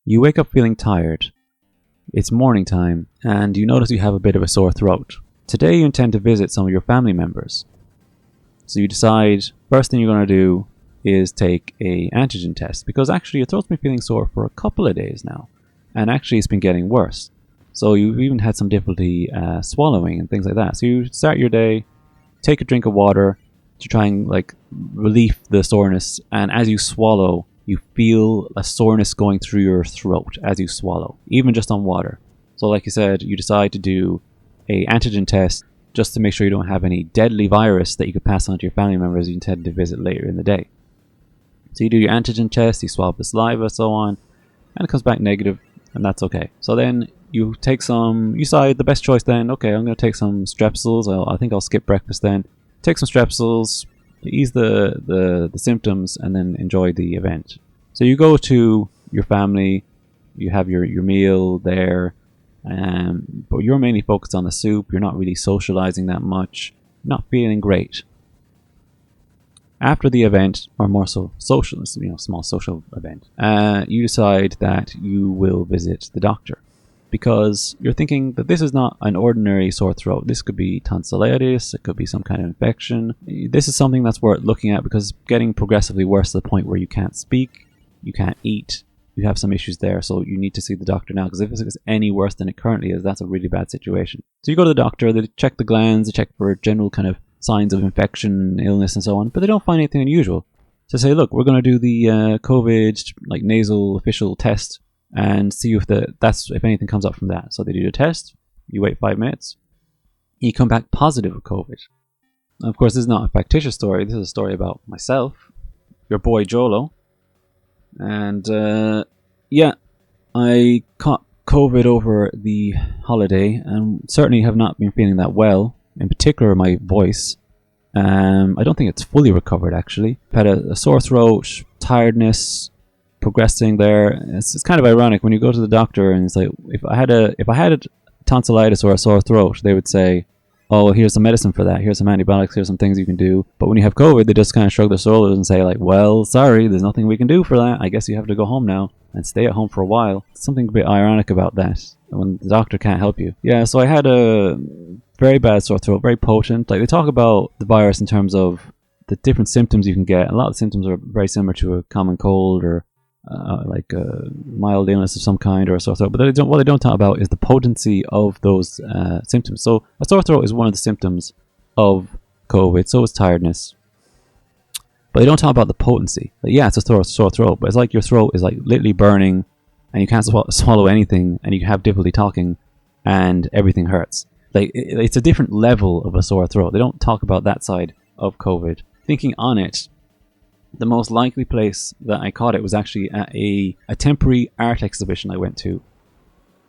You wake up feeling tired. It's morning time, and you notice you have a bit of a sore throat. Today you intend to visit some of your family members. So you decide, first thing you're going to do is take a antigen test, because actually your throat's been feeling sore for a couple of days now, and actually it's been getting worse. So you've even had some difficulty swallowing and things like that. So you start your day, take a drink of water to try and relieve the soreness, and as you swallow, you feel a soreness going through your throat as you swallow, even just on water. So like you said, you decide to do a antigen test just to make sure you don't have any deadly virus that you could pass on to your family members you intend to visit later in the day. So you do your antigen test, you swab the saliva, so on, and it comes back negative, and that's okay. So then you decide the best choice then, okay, I'm going to take some strepsils. I think I'll skip breakfast then. Take some strepsils to ease the symptoms and then enjoy the event. So you go to your family, you have your meal there, but you're mainly focused on the soup. You're not really socializing that much, not feeling great. After the event, or more so social, small social event, you decide that you will visit the doctor, because you're thinking that this is not an ordinary sore throat. This could be tonsillitis, it could be some kind of infection. This is something that's worth looking at, because it's getting progressively worse to the point where you can't speak, you can't eat, you have some issues there, so you need to see the doctor now, because if it's any worse than it currently is, that's a really bad situation. So you go to the doctor, they check the glands, they check for general kind of signs of infection, illness and so on, but they don't find anything unusual. So say, look, we're going to do the COVID nasal official test and see if anything comes up from that. So they do the test, you wait 5 minutes, you come back positive with COVID. Now, of course, this is not a factitious story, this is a story about myself, your boy Jolo. And I caught COVID over the holiday and certainly have not been feeling that well. In particular, my voice. I don't think it's fully recovered, actually. I've had a sore throat, tiredness, progressing there. It's kind of ironic when you go to the doctor and it's like, if I had a tonsillitis or a sore throat, they would say, oh, here's some medicine for that, here's some antibiotics, here's some things you can do. But when you have COVID, they just kind of shrug their shoulders and say, like, well, sorry, there's nothing we can do for that. I guess you have to go home now and stay at home for a while. Something a bit ironic about that, when the doctor can't help you. Yeah, so I had a very bad sore throat, very potent. Like, they talk about the virus in terms of the different symptoms you can get. A lot of symptoms are very similar to a common cold or like a mild illness of some kind or a sore throat. But what they don't talk about is the potency of those symptoms. So a sore throat is one of the symptoms of COVID. So is tiredness. But they don't talk about the potency. Like, yeah, it's a sore throat, but it's like your throat is like literally burning and you can't swallow anything and you have difficulty talking and everything hurts. Like, it's a different level of a sore throat. They don't talk about that side of COVID. Thinking on it, the most likely place that I caught it was actually at a temporary art exhibition I went to.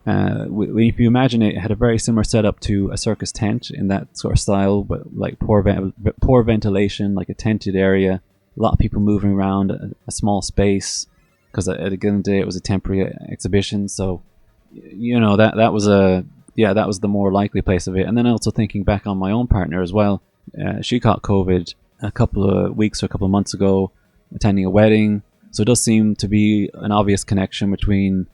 If you imagine it, it had a very similar setup to a circus tent in that sort of style, but like poor ventilation, like a tented area, a lot of people moving around a small space, because at the end of the day it was a temporary exhibition. So that was the more likely place of it. And then also thinking back on my own partner as well, she caught COVID a couple of weeks or a couple of months ago, attending a wedding. So it does seem to be an obvious connection between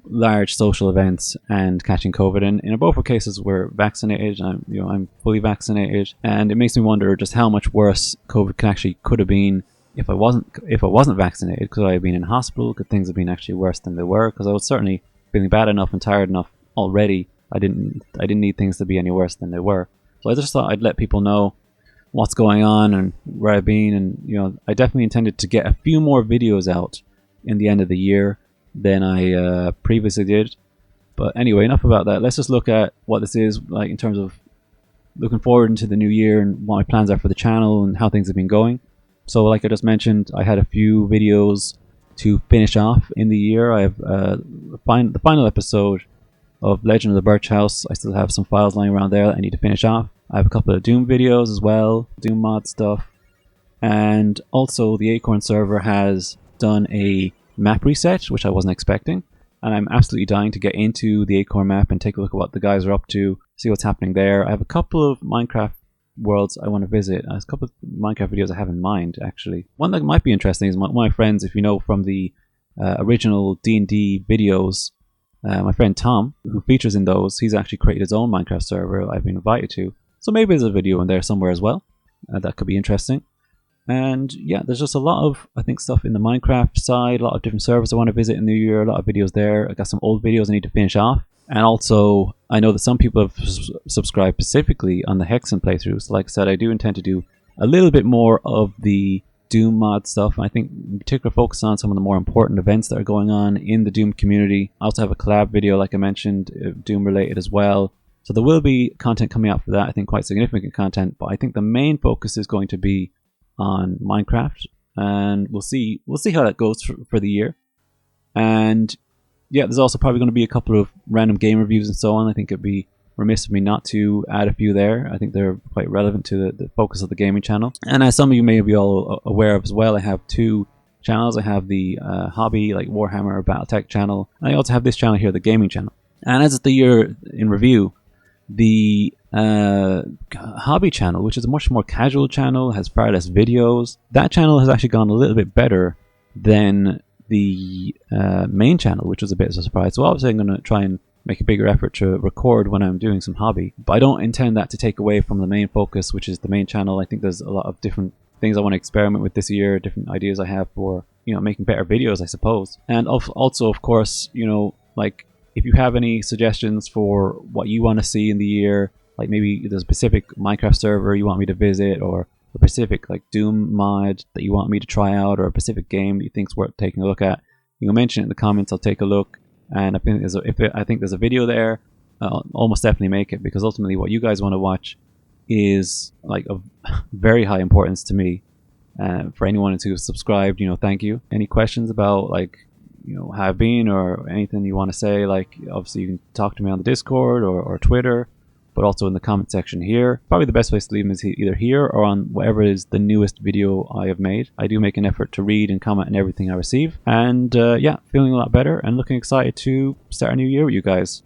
large social events and catching COVID. And in both cases, we're vaccinated. I'm fully vaccinated, and it makes me wonder just how much worse COVID could have been if I wasn't vaccinated. Could I have been in hospital? Could things have been actually worse than they were? Because I was certainly feeling bad enough and tired enough already. I didn't need things to be any worse than they were. So I just thought I'd let people know what's going on and where I've been. And I definitely intended to get a few more videos out in the end of the year than I previously did. But anyway, enough about that. Let's just look at what this is like in terms of looking forward into the new year and what my plans are for the channel and how things have been going. So like I just mentioned, I had a few videos to finish off in the year. I have the final episode of Legend of the Birch House. I still have some files lying around there that I need to finish off. I have a couple of Doom videos as well, Doom mod stuff. And also the Acorn server has done a map reset, which I wasn't expecting. And I'm absolutely dying to get into the Acorn map and take a look at what the guys are up to, see what's happening there. I have a couple of Minecraft worlds I want to visit. There's a couple of Minecraft videos I have in mind, actually. One that might be interesting is one of my friends, if you know from the original D&D videos. My friend Tom, who features in those, he's actually created his own Minecraft server I've been invited to. So maybe there's a video in there somewhere as well. That could be interesting. And yeah, there's just a lot of, I think, stuff in the Minecraft side, a lot of different servers I want to visit in the new year, a lot of videos there. I got some old videos I need to finish off. And also, I know that some people have subscribed specifically on the Hexen playthrough. So like I said, I do intend to do a little bit more of the Doom mod stuff. I think in particular focus on some of the more important events that are going on in the Doom community. I also have a collab video, like I mentioned, Doom related as well. So there will be content coming out for that, I think quite significant content. But I think the main focus is going to be on Minecraft, and we'll see how that goes for the year. And yeah, there's also probably going to be a couple of random game reviews and so on. I think it'd be remiss of me not to add a few there. I think they're quite relevant to the focus of the gaming channel. And as some of you may be all aware of as well, I have two channels. I have the hobby, like Warhammer Battletech channel, and I also have this channel here, the gaming channel. And as it's the year in review, the hobby channel, which is a much more casual channel, has far less videos. That channel has actually gone a little bit better than the main channel, which was a bit of a surprise. So obviously I'm going to try and make a bigger effort to record when I'm doing some hobby, but I don't intend that to take away from the main focus, which is the main channel. I think there's a lot of different things I want to experiment with this year, different ideas I have for, you know, making better videos, I suppose. And also, of course, you know, like, if you have any suggestions for what you want to see in the year, like maybe there's a specific Minecraft server you want me to visit, or a specific like Doom mod that you want me to try out, or a specific game that you think's worth taking a look at, you can mention it in the comments. I'll take a look, and I think I think there's a video there, I'll almost definitely make it, because ultimately what you guys want to watch is like of very high importance to me. For anyone who's subscribed, you know, thank you. Any questions about, like, you know, how I've been or anything you want to say, like, obviously you can talk to me on the Discord or Twitter, but also in the comment section here. Probably the best place to leave them is either here or on whatever is the newest video I have made. I do make an effort to read and comment on everything I receive. And yeah, feeling a lot better and looking excited to start a new year with you guys.